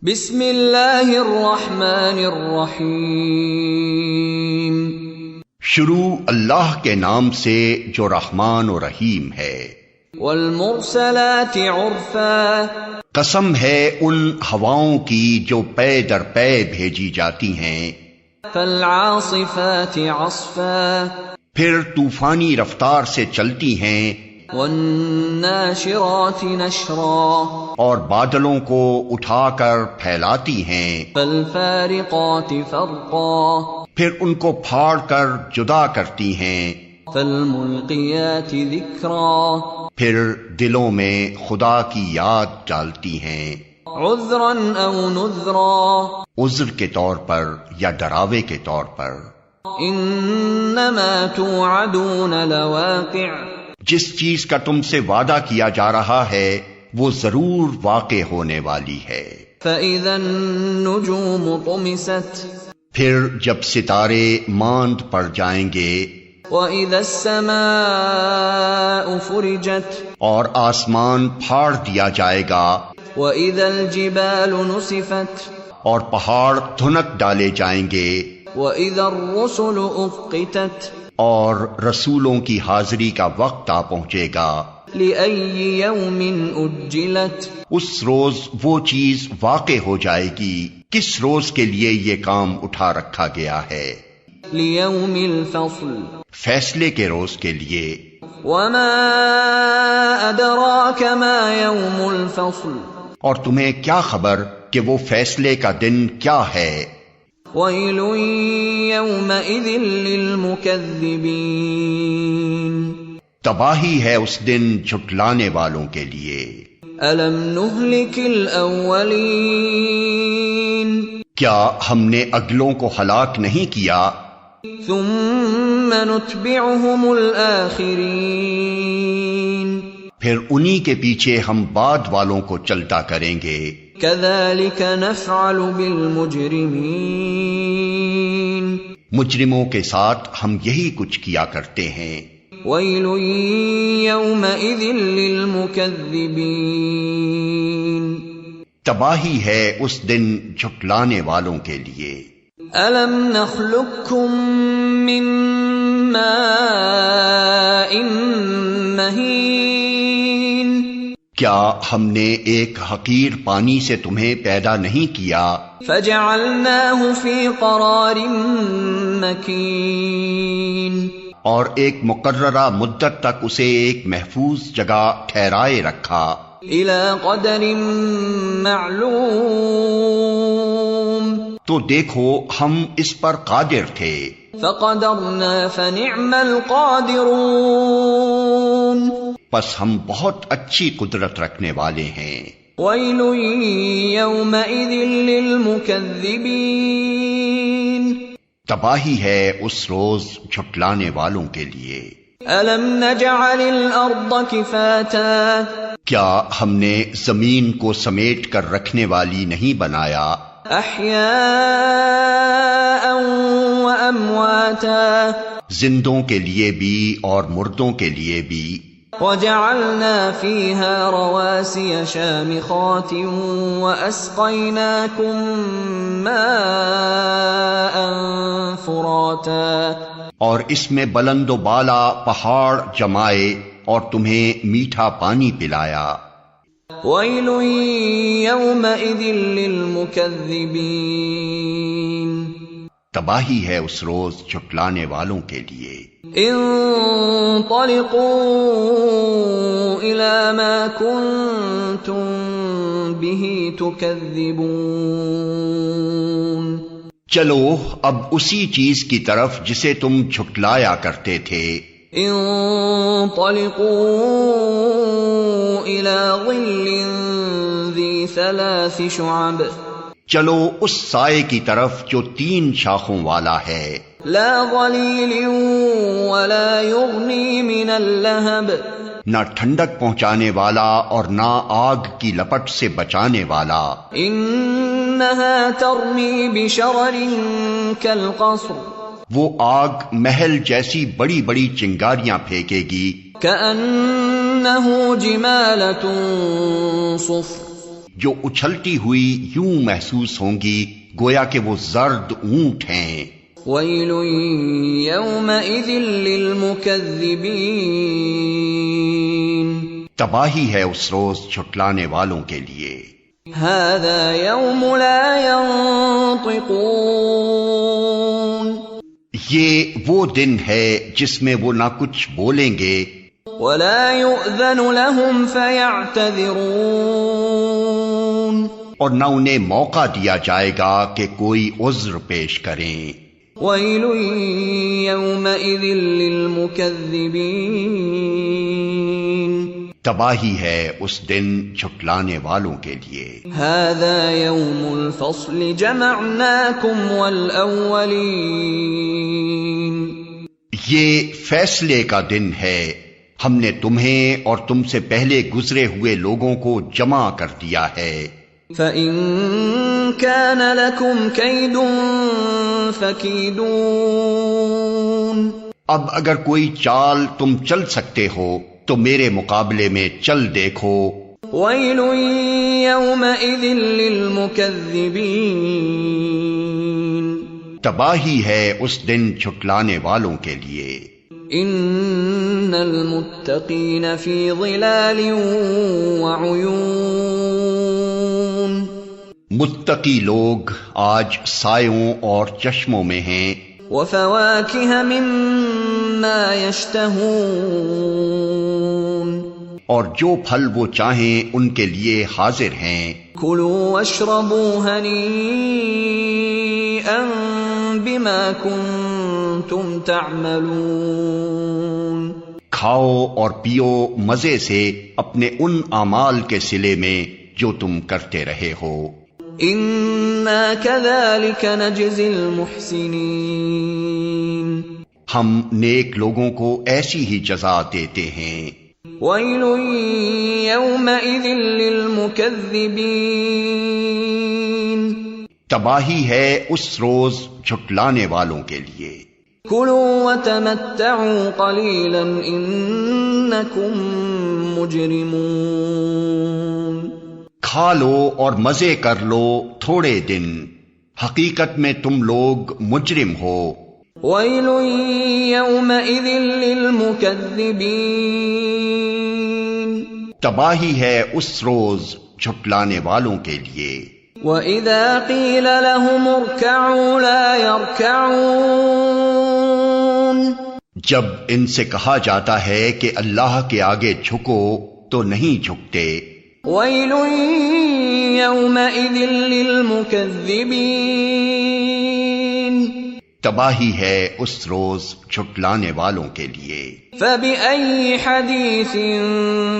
بسم اللہ الرحمن الرحیم۔ شروع اللہ کے نام سے جو رحمان و رحیم ہے۔ والمرسلات عرفا، قسم ہے ان ہواؤں کی جو پے در پے بھیجی جاتی ہیں۔ فالعاصفات عصفا، پھر طوفانی رفتار سے چلتی ہیں۔ والناشرات نشرا، اور بادلوں کو اٹھا کر پھیلاتی ہیں۔ فالفارقات فرقا، پھر ان کو پھاڑ کر جدا کرتی ہیں۔ فالملقیات ذکرا، پھر دلوں میں خدا کی یاد ڈالتی ہیں، عذرا او نذرا، عذر کے طور پر یا ڈراوے کے طور پر۔ انما توعدون لواقع، جس چیز کا تم سے وعدہ کیا جا رہا ہے وہ ضرور واقع ہونے والی ہے۔ فإذا النجوم طمست، پھر جب ستارے ماند پڑ جائیں گے، وإذا السماء فرجت، اور آسمان پھاڑ دیا جائے گا، وإذا الجبال نسفت، اور پہاڑ دھنک ڈالے جائیں گے، وإذا الرسل أقتت، اور رسولوں کی حاضری کا وقت آ پہنچے گا۔ لأي يوم أجلت، اس روز وہ چیز واقع ہو جائے گی کس روز کے لیے یہ کام اٹھا رکھا گیا ہے۔ ليوم الفصل، فیصلے کے روز کے لیے۔ وما أدراك ما يوم الفصل، اور تمہیں کیا خبر کہ وہ فیصلے کا دن کیا ہے۔ ويل يومئذ للمكذبين، تباہی ہے اس دن جھٹلانے والوں کے لیے۔ ألم نهلك الأولين، کیا ہم نے اگلوں کو ہلاک نہیں کیا، ثم نتبعهم الآخرين، پھر انہی کے پیچھے ہم بعد والوں کو چلتا کریں گے۔ كذلك نفعل بالمجرمين، مجرموں کے ساتھ ہم یہی کچھ کیا کرتے ہیں۔ ويل يومئذ للمكذبين، تباہی ہے اس دن جھٹلانے والوں کے لیے۔ ألم نخلقكم من ماء مهين، کیا ہم نے ایک حقیر پانی سے تمہیں پیدا نہیں کیا، فجعلناه في قرار مكين، اور ایک مقررہ مدت تک اسے ایک محفوظ جگہ ٹھہرائے رکھا، إلى قدر معلوم، تو دیکھو ہم اس پر قادر تھے، فقدرنا فنعم القادرون، پس ہم بہت اچھی قدرت رکھنے والے ہیں۔ ويل يومئذ للمكذبين، تباہی ہے اس روز جھٹلانے والوں کے لیے۔ ألم نجعل الأرض كفاتا، کیا ہم نے زمین کو سمیٹ کر رکھنے والی نہیں بنایا، أحياء وأمواتا، زندوں کے لیے بھی اور مردوں کے لیے بھی، وجعلنا فيها رواسي شامخات وأسقيناكم ماء فراتا، اور اس میں بلند و بالا پہاڑ جمائے اور تمہیں میٹھا پانی پلایا۔ ويل يومئذ للمكذبين، تباہی ہے اس روز جھٹلانے والوں کے لیے۔ انطلقوا إلى ما كنتم به تكذبون، چلو اب اسی چیز کی طرف جسے تم جھٹلایا کرتے تھے۔ انطلقوا إلى ظل ذي 3 شعب، چلو اس سائے کی طرف جو 3 شاخوں والا ہے، لا ظليل ولا يغني من اللهب، نہ ٹھنڈک پہنچانے والا اور نہ آگ کی لپٹ سے بچانے والا۔ انها ترمي بشرر كالقصر، وہ آگ محل جیسی بڑی بڑی چنگاریاں پھینکے گی، كأنه جمالة صفر، جو اچھلتی ہوئی یوں محسوس ہوں گی گویا کہ وہ زرد اونٹ ہیں۔ وَيْلٌ يَوْمَئِذٍ لِّلْمُكَذِّبِينَ، تباہی ہے اس روز جھٹلانے والوں کے لیے۔ هَذَا يَوْمُ لَا يَنطِقُونَ، یہ وہ دن ہے جس میں وہ نہ کچھ بولیں گے وَلَا يُؤْذَنُ لَهُمْ فَيَعْتَذِرُونَ، اور نہ انہیں موقع دیا جائے گا کہ کوئی عذر پیش کریں۔ وَيْلٌ يَوْمَئِذٍ لِّلْمُكَذِّبِينَ، تباہی ہے اس دن جھٹلانے والوں کے لیے۔ هَذَا يَوْمُ الْفَصْلِ جَمَعْنَاكُمْ وَالْأَوَّلِينَ، یہ فیصلے کا دن ہے، ہم نے تمہیں اور تم سے پہلے گزرے ہوئے لوگوں کو جمع کر دیا ہے۔ فَإِن كَانَ لَكُمْ كَيْدٌ فَكِيدُونِ، اب اگر کوئی چال تم چل سکتے ہو تو میرے مقابلے میں چل دیکھو۔ وَيْلٌ يَوْمَئِذٍ لِّلْمُكَذِّبِينَ، تباہی ہے اس دن جھٹلانے والوں کے لیے۔ إِنَّ الْمُتَّقِينَ فِي ظِلَالٍ وَعُيُونٍ، متقی لوگ آج سایوں اور چشموں میں ہیں۔ وَفَوَاكِهَ مِمَّا يَشْتَهُونَ، اور جو پھل وہ چاہیں ان کے لیے حاضر ہیں۔ كُلُوا وَاشْرَبُوا هَنِيئًا بِمَا كُنتُمْ تَعْمَلُونَ، کھاؤ اور پیو مزے سے اپنے ان اعمال کے صلے میں جو تم کرتے رہے ہو۔ إِنَّا كَذَلِكَ نَجْزِي الْمُحْسِنِينَ، ہم نیک لوگوں کو ایسی ہی جزا دیتے ہیں۔ وَيْلٌ يَوْمَئِذٍ لِّلْمُكَذِّبِينَ، تباہی ہے اس روز جھٹلانے والوں کے لیے۔ كُلُوا وَتَمَتَّعُوا قَلِيلًا إِنَّكُمْ مُجْرِمُونَ، کھا لو اور مزے کر لو تھوڑے دن، حقیقت میں تم لوگ مجرم ہو۔ وَيْلٌ يَوْمَئِذٍ لِّلْمُكَذِّبِينَ، تباہی ہے اس روز جھٹلانے والوں کے لیے۔ وَإِذَا قِيلَ لَهُمُ ارْكَعُوا لَا يَرْكَعُونَ، جب ان سے کہا جاتا ہے کہ اللہ کے آگے جھکو تو نہیں جھکتے۔ وَيْلٌ يَوْمَئِذٍ لِّلْمُكَذِّبِينَ، تباہی ہے اس روز جھٹلانے والوں کے لیے۔ فَبِأَيِّ حَدِيثٍ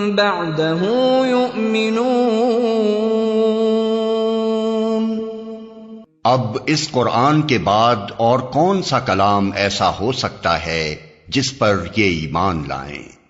بَعْدَهُ يُؤْمِنُونَ، اب اس قرآن کے بعد اور کون سا کلام ایسا ہو سکتا ہے جس پر یہ ایمان لائیں؟